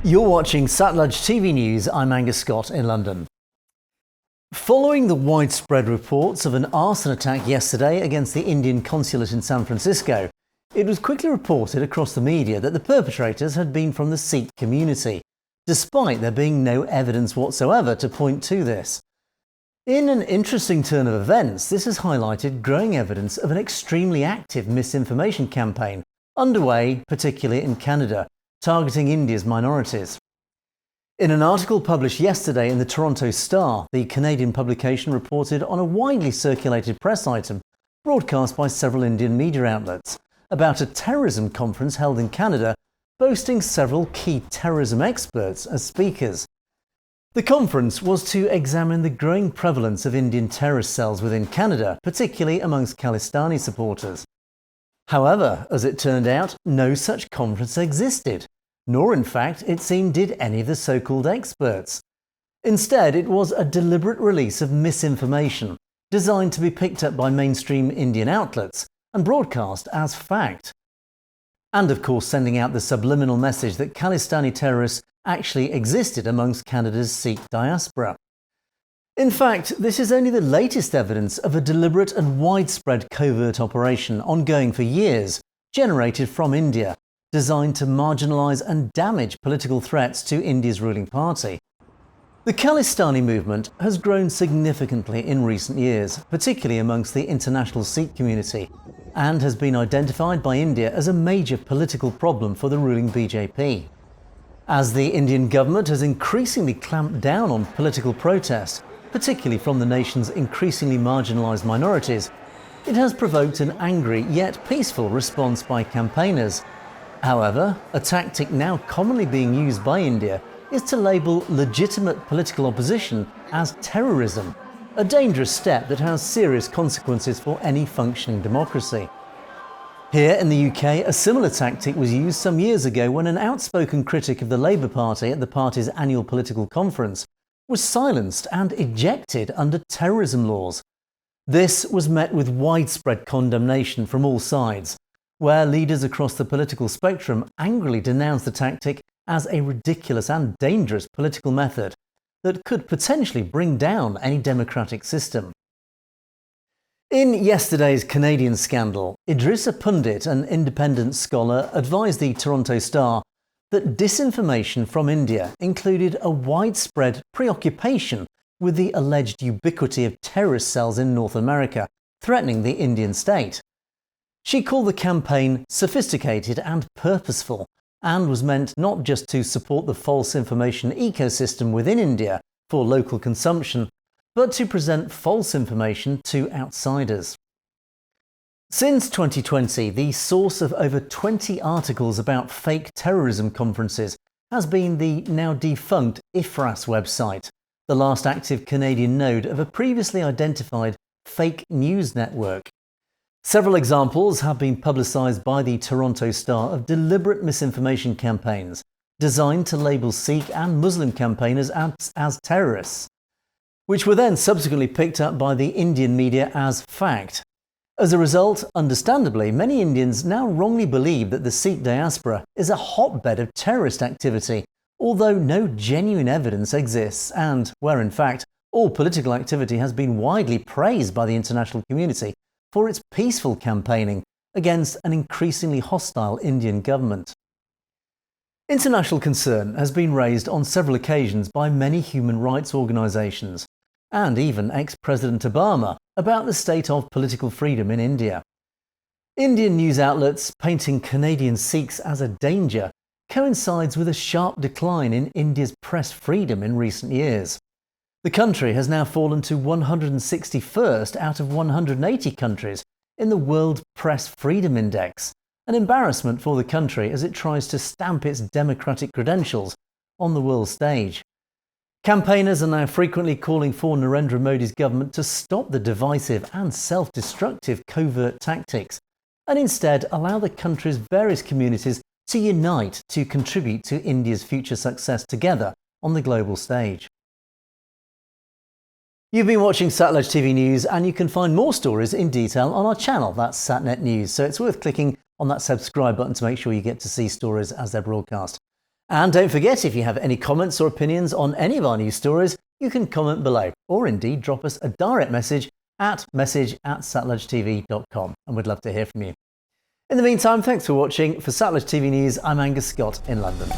You're watching Satluj TV News. I'm Angus Scott in London. Following the widespread reports of an arson attack yesterday against the Indian consulate in San Francisco, it was quickly reported across the media that the perpetrators had been from the Sikh community, despite there being no evidence whatsoever to point to this. In an interesting turn of events, this has highlighted growing evidence of an extremely active misinformation campaign underway, particularly in Canada, targeting India's minorities. In an article published yesterday in the Toronto Star, the Canadian publication reported on a widely circulated press item broadcast by several Indian media outlets about a terrorism conference held in Canada, boasting several key terrorism experts as speakers. The conference was to examine the growing prevalence of Indian terrorist cells within Canada, particularly amongst Khalistani supporters. However, as it turned out, no such conference existed, nor in fact, it seemed, did any of the so-called experts. Instead, it was a deliberate release of misinformation, designed to be picked up by mainstream Indian outlets and broadcast as fact. And of course sending out the subliminal message that Khalistani terrorists actually existed amongst Canada's Sikh diaspora. In fact, this is only the latest evidence of a deliberate and widespread covert operation ongoing for years, generated from India, designed to marginalise and damage political threats to India's ruling party. The Khalistani movement has grown significantly in recent years, particularly amongst the international Sikh community, and has been identified by India as a major political problem for the ruling BJP. As the Indian government has increasingly clamped down on political protest, particularly from the nation's increasingly marginalised minorities, it has provoked an angry yet peaceful response by campaigners. However, a tactic now commonly being used by India is to label legitimate political opposition as terrorism, a dangerous step that has serious consequences for any functioning democracy. Here in the UK, a similar tactic was used some years ago when an outspoken critic of the Labour Party at the party's annual political conference was silenced and ejected under terrorism laws. This was met with widespread condemnation from all sides, where leaders across the political spectrum angrily denounced the tactic as a ridiculous and dangerous political method that could potentially bring down any democratic system. In yesterday's Canadian scandal, Idrissa Pundit, an independent scholar, advised the Toronto Star that disinformation from India included a widespread preoccupation with the alleged ubiquity of terrorist cells in North America, threatening the Indian state. She called the campaign sophisticated and purposeful, and was meant not just to support the false information ecosystem within India for local consumption, but to present false information to outsiders. Since 2020, the source of over 20 articles about fake terrorism conferences has been the now defunct IFRAS website, the last active Canadian node of a previously identified fake news network. Several examples have been publicised by the Toronto Star of deliberate misinformation campaigns designed to label Sikh and Muslim campaigners as terrorists, which were then subsequently picked up by the Indian media as fact. As a result, understandably, many Indians now wrongly believe that the Sikh diaspora is a hotbed of terrorist activity, although no genuine evidence exists and where in fact all political activity has been widely praised by the international community for its peaceful campaigning against an increasingly hostile Indian government. International concern has been raised on several occasions by many human rights organisations, and even ex-President Obama, about the state of political freedom in India. Indian news outlets painting Canadian Sikhs as a danger coincides with a sharp decline in India's press freedom in recent years. The country has now fallen to 161st out of 180 countries in the World Press Freedom Index, an embarrassment for the country as it tries to stamp its democratic credentials on the world stage. Campaigners are now frequently calling for Narendra Modi's government to stop the divisive and self-destructive covert tactics and instead allow the country's various communities to unite to contribute to India's future success together on the global stage. You've been watching Satluj TV News, and you can find more stories in detail on our channel, that's Satnet News, so it's worth clicking on that subscribe button to make sure you get to see stories as they're broadcast. And don't forget, if you have any comments or opinions on any of our news stories, you can comment below, or indeed drop us a direct message at message@satlujtv.com, and we'd love to hear from you. In the meantime, thanks for watching. For Satluj TV News, I'm Angus Scott in London.